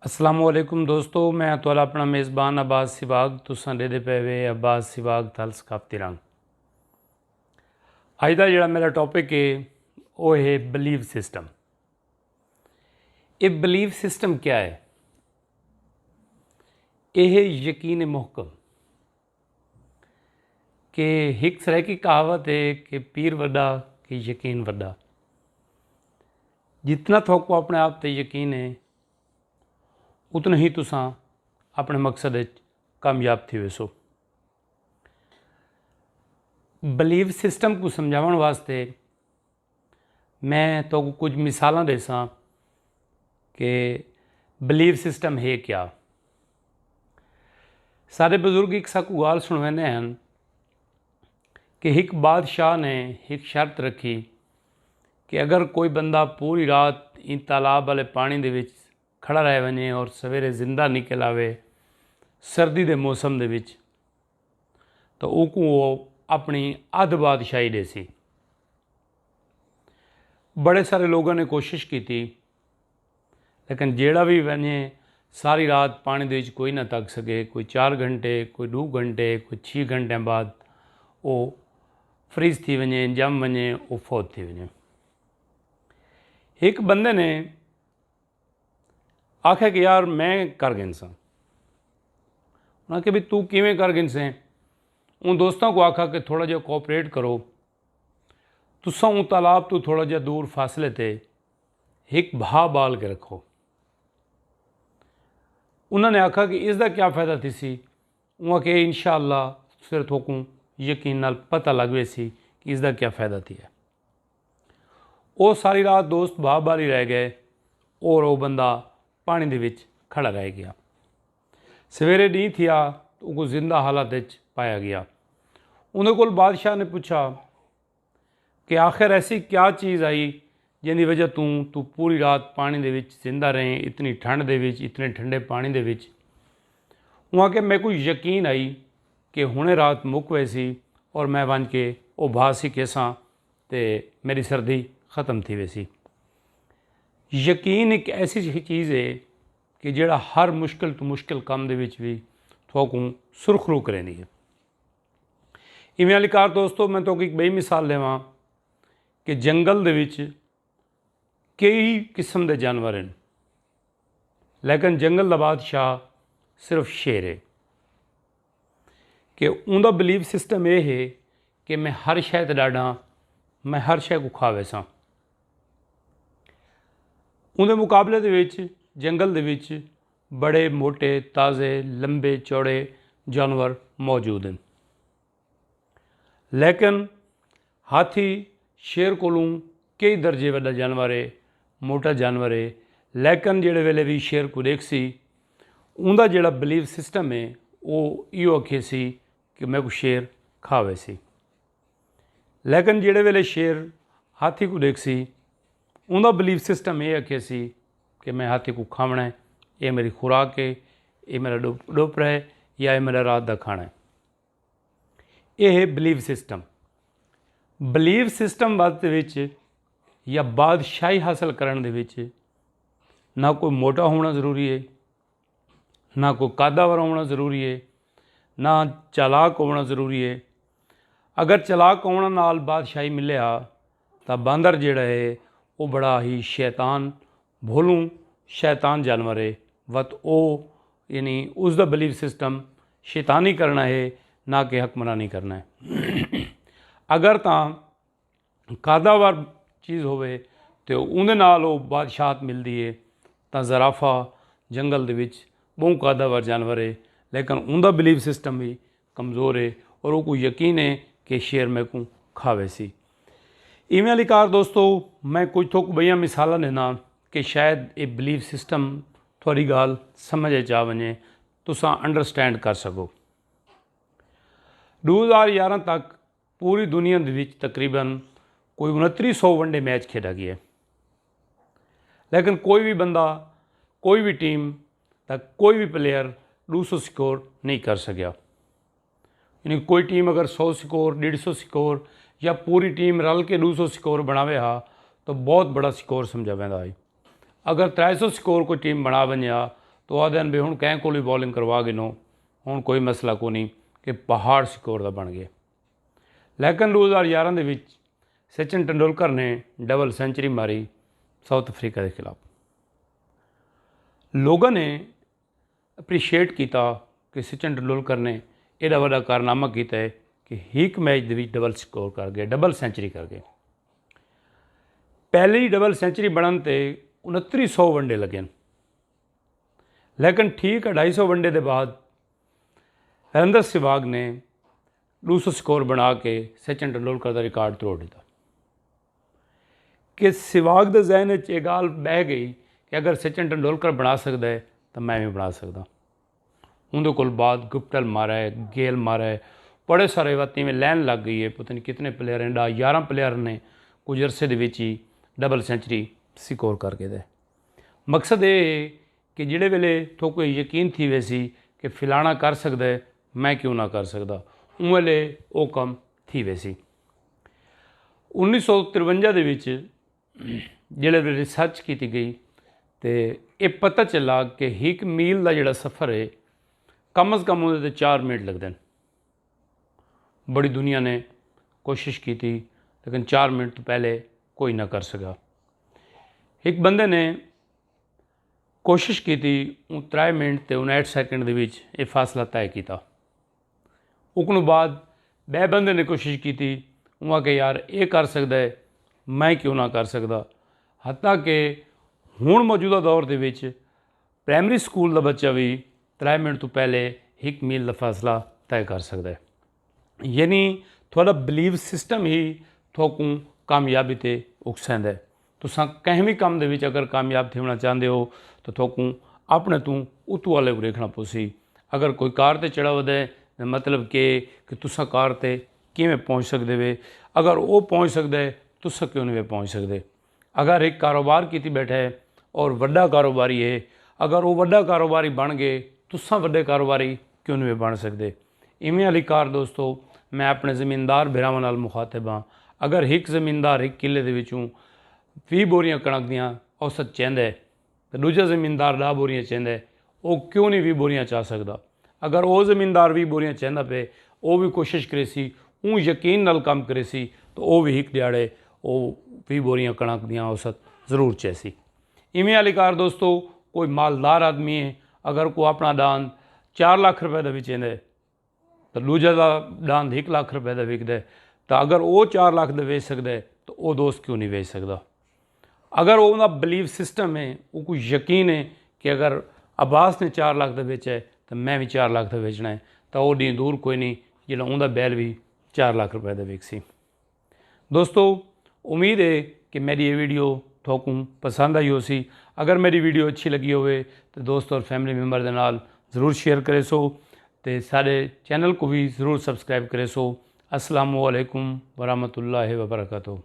अस्सलामुअलैकुम दोस्तों, मैं तुहाडा अपना मेज़बान अब्बास सिवाग। तुसां देदे पे वे अब्बास सिवाग थल सकाफती रंग। अज का जिहड़ा मेरा टॉपिक है वो है बिलीव सिस्टम। ये बिलीव सिस्टम क्या है? यह यकीन मुहकम कि एक तरह की कहावत है कि पीर वड्डा कि यकीन वड्डा। जितना थोको अपने आप ते यकीन है उतना ही तुसां अपने मकसद कामयाब थी वेसो। बिलीव सिस्टम को समझावन वास्ते मैं तो कुछ मिसाल देसा कि बिलीव सिस्टम है क्या। सारे बजुर्ग एक साकू गाल सुनवाने हैं कि एक बादशाह ने एक शर्त रखी कि अगर कोई बंदा पूरी रात इन तालाब वाले पानी दे विच खड़ा रह वने और सवेरे जिंदा निकल आवे सर्दी के मौसम दे विच, तो वो अपनी अध बादशाही दे सी। बड़े सारे लोगों ने कोशिश की थी, लेकिन जेड़ा भी वने सारी रात पानी दे विच कोई ना तक सके। कोई 4 घंटे, कोई 2 घंटे, कोई 6 घंटे बाद वो फ्रीज थी वने, जम वने, वो फौत थी वने। एक बंदे ने आख्या कि यार मैं कर गिनसा। उन्हें कि भी तू किवें कर गिनसे? उन दोस्तों को आखा कि थोड़ा जिहा कोऑपरेट करो, तुसा उन तालाब तो थोड़ा जिहा दूर फासले ते एक भा बाल के रखो। उन्होंने आखा कि इसका क्या फ़ायदा थी सी? उन्हें कि इंशाअल्लाह फिर थोकू यकीन नाल पता लग वे सी कि इसका क्या फ़ायदा थी है। वो सारी रात दोस्त भा बाल ही रह गए और वो बंदा पानी दे विच खड़ा रह गया। सवेरे नहीं थिया तो उसको जिंदा हालत पाया गया। उन्हें कोल बादशाह ने पूछा कि आखिर ऐसी क्या चीज़ आई जिंदी वजह तू पूरी रात पानी दे विच जिंदा रहे, इतनी ठंड दे विच, इतने ठंडे पानी दे विच? वहाँ के मैं कोई यकीन आई कि हुणे रात मुक वैसी और मैं बन के वो भा सी केसा ते मेरी सर्दी ख़त्म थी वैसी। यकीन एक ऐसी चीज़ है कि जेड़ा हर मुश्किल तो मुश्किल काम दे विच भी थोकू सुरखरू करेंदी है। इवें वाली कार दोस्तों, मैं तो एक बई मिसाल लेवां कि जंगल दे विच कई किस्म के जानवर हैं, लेकिन जंगल का बादशाह सिर्फ शेर है। कि उनका बिलीव सिस्टम यह है कि मैं हर शय ते डाढ़ा, मैं हर शय को खा वैसा। उनके मुकाबले दे विच जंगल दे विच बड़े मोटे ताज़े लंबे चौड़े जानवर मौजूद हैं, लेकिन हाथी शेर कोलों कई दर्जे वाला जानवर है, मोटा जानवर है। लेकिन जेड़े वेले भी शेर को देख सी उनका जेड़ा बिलीव सिस्टम है वो यो आखे सी कि मैं को शेर खावे सी। लेकिन जेड़े वेले शेर हाथी को देख सी उनका बिलीव सिस्टम ये आखे सी कि मैं हाथी को खावना है, ये मेरी खुराक है, ये मेरा डोपरा है, या ये मेरा रात का खाना है। ये है बिलीव सिस्टम। बिलीव सिस्टम वास्ते विच या बादशाही हासिल करने दे विच ना कोई मोटा होना ज़रूरी है, ना कोई कादावर होना ज़रूरी है, ना चालाक होना ज़रूरी है। अगर चालाक होने नाल बादशाही मिलिया तो बांदर जिहड़ा है वो बड़ा ही शैतान भोलू शैतान जानवर है। वत ओ यानी उसका बिलीव सिस्टम शैतानी करना है, ना कि हकमरानी करना है। अगर तो कादावर चीज़ होवे तो उहदे नाल वो बादशाहत मिलती है। तो ज़राफा जंगल दे विच बहुत कादावर जानवर है, लेकिन उनका बिलीव सिस्टम भी कमज़ोर है और वो को यकीन है कि शेर मैं को खावे सी। इवें वाली कार दोस्तों, मैं कुछ थोक बईया मिसाल देना कि शायद ये बिलीव सिस्टम थोड़ी गाल समझ आ वने, तुसां अंडरस्टैंड कर सको। 2011 तक पूरी दुनिया दे विच तकरीबन कोई 2900 वनडे मैच खेड़ा गया, लेकिन कोई भी बंदा, कोई भी टीम तक कोई भी प्लेयर 200 स्कोर नहीं कर सकिया। यानी कोई टीम अगर 100 स्कोर, 150 स्कोर या पूरी टीम रल के 200 स्कोर बनावे हा तो बहुत बड़ा स्कोर समझा वेंदा है। अगर 300 स्कोर कोई टीम बना वने तो आखदे भी हुण कैं कोल भी बॉलिंग करवा गिनो, हुण कोई मसला को नहीं कि पहाड़ स्कोर का बन गया। लेकिन 2011 ਦੇ ਵਿੱਚ सचिन तेंदुलकर ने डबल सेंचुरी मारी साउथ अफ्रीका के खिलाफ। लोगों ने अप्रीशिएट किया कि सचिन तेंदुलकर ने एडा वड्डा कारनामा किया है कि एक मैच के डबल स्कोर कर गए, डबल सेंचुरी कर गए। पहली डबल सेंचुरी बनने ते 2900 वनडे लगे, लेकिन ठीक 250 वनडे के बाद वीरेंद्र सहवाग ने 200 स्कोर बना के सचिन तेंदुलकर का रिकॉर्ड तोड़ दिता कि सहवाग के जहन ये गाल बह गई कि अगर सचिन तेंदुलकर बना सकता है तो मैं भी बना सकता। उनके कोल बाद गुप्टल मारा है, गेल मारा है, बड़े सारे वाती में लैन लग गई है, पता नहीं कितने प्लेयर हैं, 11 प्लेयर ने कुछ अरसे ही डबल सेंचुरी स्कोर करके दे। मकसद ये है कि जिहड़े वेले तो कोई यकीन थी वैसी कि फिलाना कर सकता है, मैं क्यों ना कर सकता, उस वेले वो काम थी वैसी। 1953 ਦੇ ਵਿੱਚ ਜਿਹੜੇ रिसर्च की गई तो ये पता चला कि 1 मील का जोड़ा सफ़र है कम अज़ कम उहदे 4 मिनट लगते हैं। बड़ी दुनिया ने कोशिश की थी, लेकिन 4 मिनट तो पहले कोई ना कर सका। एक बंदे ने कोशिश की थी, 3 मिनट तो 59 सैकेंड के विच ये फासला तय किया। उसको बाद बे बंदे ने कोशिश की थी, वहाँ के यार ये कर सकता है, मैं क्यों ना कर सकता। हत्ता कि हुण मौजूदा दौर के विच प्राइमरी स्कूल का बच्चा भी 3 मिनट तो पहले 1 मील का फासला तय कर सकता है। यानी थोड़ा बिलीव सिस्टम ही थोकू कामयाबी ते उकसांदा है। तुसां कहीं भी काम दे विच अगर कामयाब होना चाहते हो तो थोकू अपने तू उतू वाले को देखना पोसी। अगर कोई कार ते चढ़ा वधे मतलब कि तुसां कार ते किवें पहुँच सकते वे, अगर वो पहुँच सकता है तुसां क्यों नहीं पहुँच सकते। अगर एक कारोबार की बैठा है और वड्डा कारोबारी है, अगर वो वड्डा कारोबारी बन गए तुसां वड्डे कारोबारी क्यों नहीं बन सकते। इवें वाली कार दोस्तों मैं अपने ज़मीनदार भरावां नाल मुखातिब हाँ। अगर एक ज़मीनदार एक किले दे विचों 20 बोरियां कणक दियां औसत चाहता है तो दूजा ज़मीनदार 10 बोरियां चाहता है, वो क्यों नहीं 20 बोरियां चाह सकता। अगर वो ज़मीनदार 20 बोरियां चाहता पे, वो भी कोशिश करे सी, ऊँ यकीन नाल काम करे सी, तो वो भी एक दिहाड़े वो 20 बोरियां कणक दियां औसत जरूर चैसी। इवें वाली कार दोस्तों कोई मालदार आदमी है, अगर कोई अपना दान 4 लाख रुपए का भी चाहता है तो दूजा का दान 1 लाख रुपए का विकता है, तो अगर वो 4 लाख का बेच सकता है तो वो दोस्त क्यों नहीं बेच सकता। अगर वो बिलीव सिस्टम है, वो कोई यकीन है कि अगर अब्बास ने 4 लाख का बेचा है तो मैं भी 4 लाख का बेचना है, तो वो डी दूर कोई नहीं जो उनका बैल भी 4 लाख रुपए का विक सी। दोस्तों उम्मीद है कि मेरी ये वीडियो थोकू पसंद आई हो सी। अगर मेरी वीडियो अच्छी लगी होवे तो दोस्त और फैमिली मैंबर के नाल ज़रूर शेयर करे सो, तो सारे चैनल को भी ज़रूर सबसक्राइब करे सो। अस्सलामु अलैकुम वरहमतुल्लाहि वबरकातुहू।